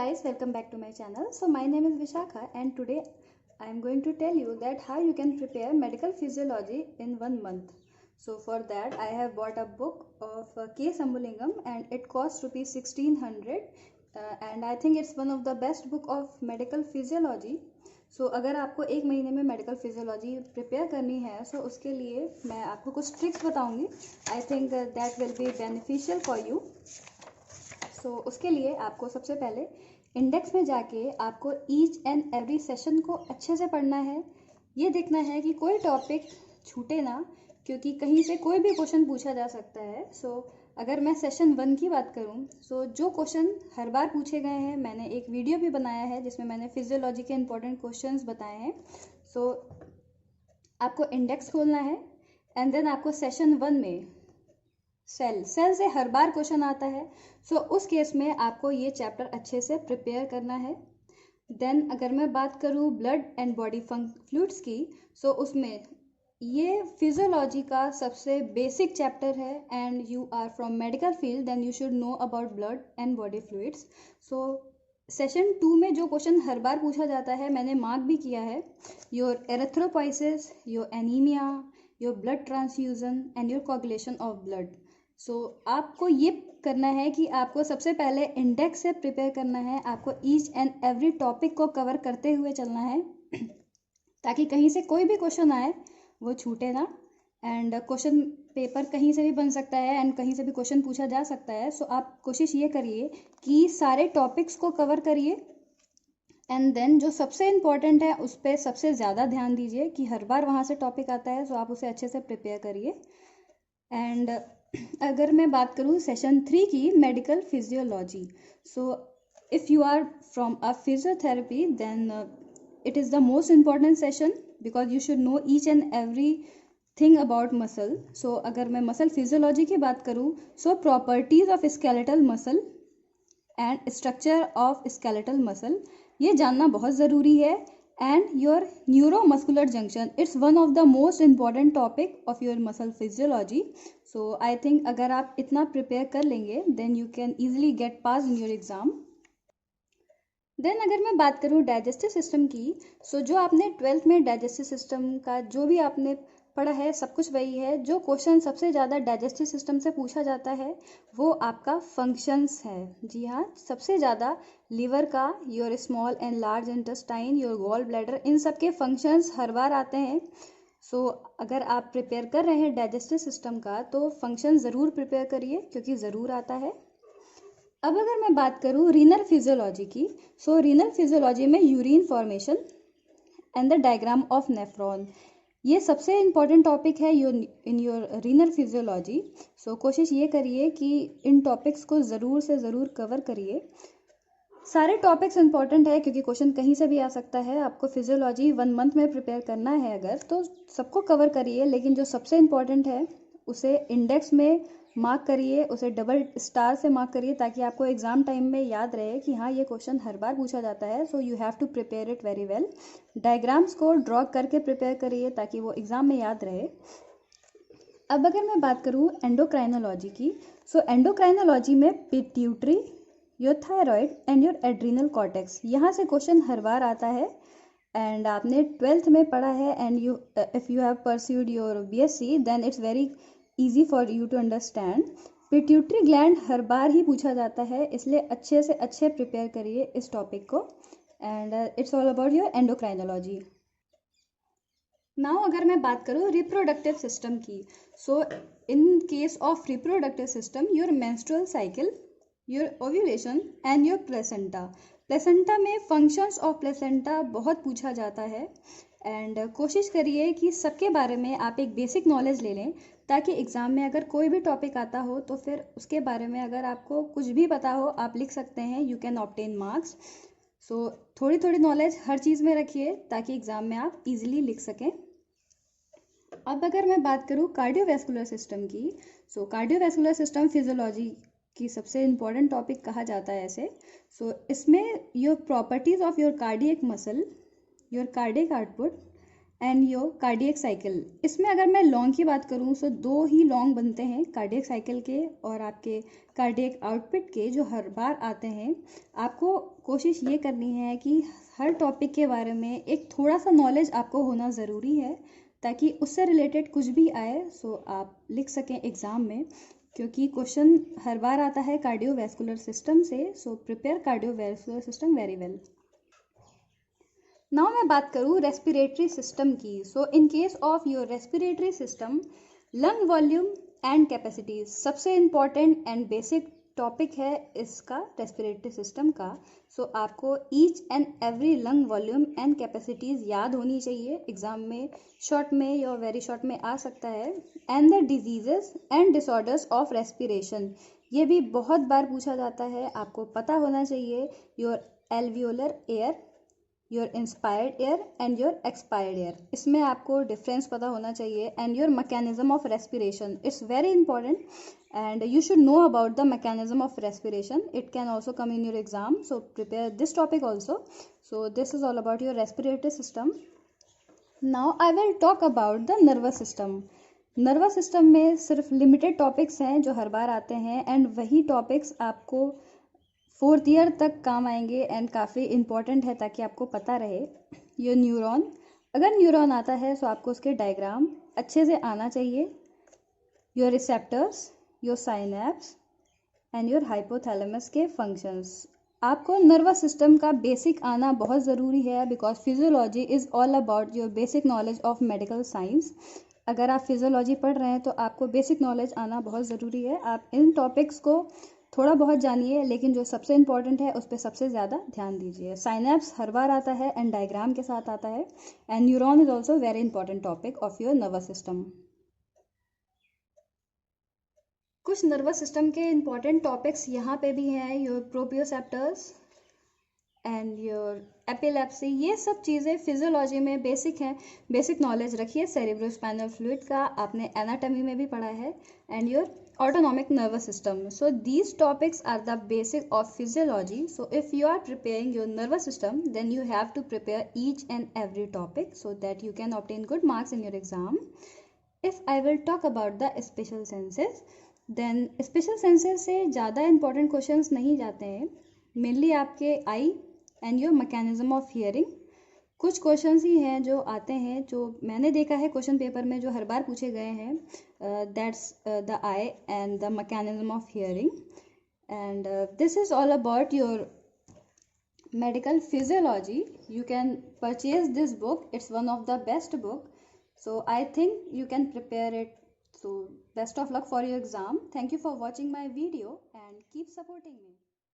guys, welcome back to my channel. So my name is Vishakha and today I am going to tell you that how you can prepare medical physiology in 1 month. So for that I have bought a book of K. Sambulingam and it costs rupees 1600 and I think it's one of the best book of medical physiology. So अगर आपको एक महीने में medical physiology prepare करनी है तो उसके लिए मैं आपको कुछ ट्रिक्स बताऊंगी. I think that will be beneficial for you. So उसके लिए आपको सबसे पहले इंडेक्स में जाके आपको ईच एंड एवरी सेशन को अच्छे से पढ़ना है. ये देखना है कि कोई टॉपिक छूटे ना, क्योंकि कहीं से कोई भी क्वेश्चन पूछा जा सकता है. सो अगर मैं सेशन 1 की बात करूं, सो जो क्वेश्चन हर बार पूछे गए हैं, मैंने एक वीडियो भी बनाया है जिसमें मैंने फिजियोलॉजी के इंपॉर्टेंट क्वेश्चंस बताए हैं. सो आपको इंडेक्स खोलना है एंड देन आपको सेशन 1 में सेल से हर बार क्वेश्चन आता है. सो उस केस में आपको ये चैप्टर अच्छे से प्रिपेयर करना है. देन अगर मैं बात करूँ ब्लड एंड बॉडी फ्लूइड्स की, सो उसमें ये फिजियोलॉजी का सबसे बेसिक चैप्टर है and you are from medical field then you should know about blood and body fluids. So session 2 में जो क्वेश्चन हर बार पूछा जाता है मैंने मार्क भी किया है. Your erythropoiesis, your anaemia, your blood transfusion and your coagulation of blood. So आपको ये करना है कि आपको सबसे पहले इंडेक्स से प्रिपेयर करना है. आपको ईच एंड एवरी टॉपिक को कवर करते हुए चलना है ताकि कहीं से कोई भी क्वेश्चन आए वो छूटे ना. एंड क्वेश्चन पेपर कहीं से भी बन सकता है एंड कहीं से भी क्वेश्चन पूछा जा सकता है. सो आप कोशिश ये करिए कि सारे टॉपिक्स को कवर करिए एंड देन जो सबसे इम्पॉर्टेंट है उस पर सबसे ज़्यादा ध्यान दीजिए कि हर बार वहाँ से टॉपिक आता है. सो आप उसे अच्छे से प्रिपेयर करिए. एंड अगर मैं बात करूँ सेशन 3 की medical physiology, so if you are from a physiotherapy then it is the most important session because you should know each and every thing about muscle. So अगर मैं मसल फिजियोलॉजी की बात करूँ, so properties of skeletal muscle and structure of skeletal muscle ये जानना बहुत ज़रूरी है. And your neuromuscular junction, it's one of the most important topic of your muscle physiology. So I think अगर आप इतना प्रिपेयर कर लेंगे then you can easily get pass in your exam. Then अगर मैं बात करूँ डाइजेस्टिव सिस्टम की, सो जो आपने 12th में डाइजेस्टिव सिस्टम का जो भी आपने पढ़ा है सब कुछ वही है. जो क्वेश्चन सबसे ज़्यादा डाइजेस्टिव सिस्टम से पूछा जाता है वो आपका फंक्शंस है. जी हाँ, सबसे ज़्यादा लीवर का, your small and large intestine, your gall bladder, इन सब के फंक्शंस हर बार आते हैं. सो अगर आप प्रिपेयर कर रहे हैं डाइजेस्टिव सिस्टम का तो फंक्शन ज़रूर प्रिपेयर करिए क्योंकि ज़रूर आता है. अब अगर मैं बात करूँ रीनल फिजियोलॉजी की, सो रीनल फिजियोलॉजी में urine formation and the diagram of nephron ये सबसे इम्पॉर्टेंट टॉपिक है इन योर रीनल फिजियोलॉजी. सो कोशिश ये करिए कि इन टॉपिक्स को ज़रूर से ज़रूर कवर करिए. सारे टॉपिक्स इंपॉर्टेंट है क्योंकि क्वेश्चन कहीं से भी आ सकता है. आपको फिजियोलॉजी 1 मंथ में प्रिपेयर करना है अगर तो सबको कवर करिए, लेकिन जो सबसे इम्पॉर्टेंट है उसे इंडेक्स में मार्क करिए, उसे डबल स्टार से मार्क करिए ताकि आपको एग्ज़ाम टाइम में याद रहे कि हाँ ये क्वेश्चन हर बार पूछा जाता है. So you have to prepare it very well. Diagrams को ड्रॉ करके प्रिपेयर करिए ताकि वो एग्ज़ाम में याद रहे. अब अगर मैं बात करूँ एंडोक्राइनोलॉजी की, सो एंडोक्राइनोलॉजी में pituitary, your thyroid and your adrenal cortex, यहाँ से क्वेश्चन हर बार आता है. एंड आपने 12th में पढ़ा है and you if you have pursued your BSc then it's very easy for you to understand. Pituitary gland हर बार ही पूछा जाता है, इसलिए अच्छे से अच्छे प्रिपेयर करिए इस टॉपिक को. And it's all about your endocrinology. Now अगर मैं बात करूँ रिप्रोडक्टिव सिस्टम की, so in case of reproductive system your menstrual cycle, your ovulation and your placenta में फंक्शंस ऑफ प्लेसेंटा बहुत पूछा जाता है. एंड कोशिश करिए कि सबके बारे में आप एक बेसिक नॉलेज ले लें ताकि एग्ज़ाम में अगर कोई भी टॉपिक आता हो तो फिर उसके बारे में अगर आपको कुछ भी पता हो आप लिख सकते हैं. You can obtain marks. So थोड़ी थोड़ी नॉलेज हर चीज़ में रखिए ताकि एग्ज़ाम में आप इजीली लिख सकें. अब अगर मैं बात करूँ कार्डियोवैस्कुलर सिस्टम की, सो कार्डियोवैस्कुलर सिस्टम फिजियोलॉजी की सबसे इम्पॉर्टेंट टॉपिक कहा जाता है ऐसे. सो इसमें your properties of your cardiac muscle, your cardiac output and your cardiac cycle. इसमें अगर मैं लॉन्ग की बात करूँ तो 2 ही लॉन्ग बनते हैं कार्डियक साइकिल के और आपके कार्डियक आउटपुट के, जो हर बार आते हैं। आपको कोशिश ये करनी है कि हर टॉपिक के बारे में एक थोड़ा सा नॉलेज आपको होना ज़रूरी है, ताकि उससे रिलेटेड कुछ भी आए सो आप लिख सकें एग्ज़ाम में, क्योंकि क्वेश्चन हर बार आता है कार्डियोवैस्कुलर सिस्टम से। So prepare cardiovascular system very well. Now मैं बात करूँ रेस्पिरेटरी सिस्टम की। So in case of your respiratory system, lung volume and capacities सबसे इम्पॉर्टेंट एंड बेसिक टॉपिक है इसका, रेस्पिरेटरी सिस्टम का। सो आपको each and every lung volume and capacities याद होनी चाहिए। एग्जाम में शॉर्ट में या वेरी शॉर्ट में आ सकता है। And the diseases and disorders of respiration, ये भी बहुत बार पूछा जाता है, आपको पता होना चाहिए। Your alveolar air, your inspired air and your expired air, इसमें आपको डिफरेंस पता होना चाहिए। And your mechanism of respiration, it's very important and you should know about the mechanism of respiration. It can also come in your exam, so prepare this topic also. So this is all about your respiratory system. Now I will talk about the nervous system. Nervous system में सिर्फ limited topics हैं जो हर बार आते हैं, and वही topics आपको 4th year तक काम आएंगे एंड काफ़ी इंपॉर्टेंट है ताकि आपको पता रहे। योर न्यूरॉन, अगर न्यूरॉन आता है तो आपको उसके डायग्राम अच्छे से आना चाहिए। Your receptors, your synapse and your hypothalamus के फंक्शंस। आपको नर्वस सिस्टम का बेसिक आना बहुत ज़रूरी है, because physiology is all about your basic knowledge of medical science. अगर आप फिजियोलॉजी पढ़ रहे हैं तो आपको बेसिक नॉलेज आना बहुत ज़रूरी है। आप इन टॉपिक्स को थोड़ा बहुत जानिए, लेकिन जो सबसे इंपॉर्टेंट है उस पर सबसे ज़्यादा ध्यान दीजिए। साइनैप्स हर बार आता है एंड डायग्राम के साथ आता है। And neuron is also very important topic of your nervous system. कुछ नर्वस सिस्टम के इंपॉर्टेंट टॉपिक्स यहाँ पे भी हैं। Your proprioceptors and your epilepsy, ये सब चीज़ें फिजियोलॉजी में बेसिक हैं। बेसिक नॉलेज रखिए। सेरेब्रोस्पाइनल फ्लूइड का आपने एनाटॉमी में भी पढ़ा है। And your autonomic nervous system. So these topics are the basic of physiology. So if you are preparing your nervous system, then you have to prepare each and every topic so that you can obtain good marks in your exam. If I will talk about the special senses, then special senses से ज़्यादा important questions नहीं जाते हैं। Mainly आपके eye and your mechanism of hearing, कुछ questions ही हैं जो आते हैं, जो मैंने देखा है क्वेश्चन पेपर में जो हर बार पूछे गए हैं। That's the I and the mechanism of hearing, and this is all about your medical physiology. You can purchase this book. It's one of the best book. So I think you can prepare it. So best of luck for your exam. Thank you for watching my video and keep supporting me.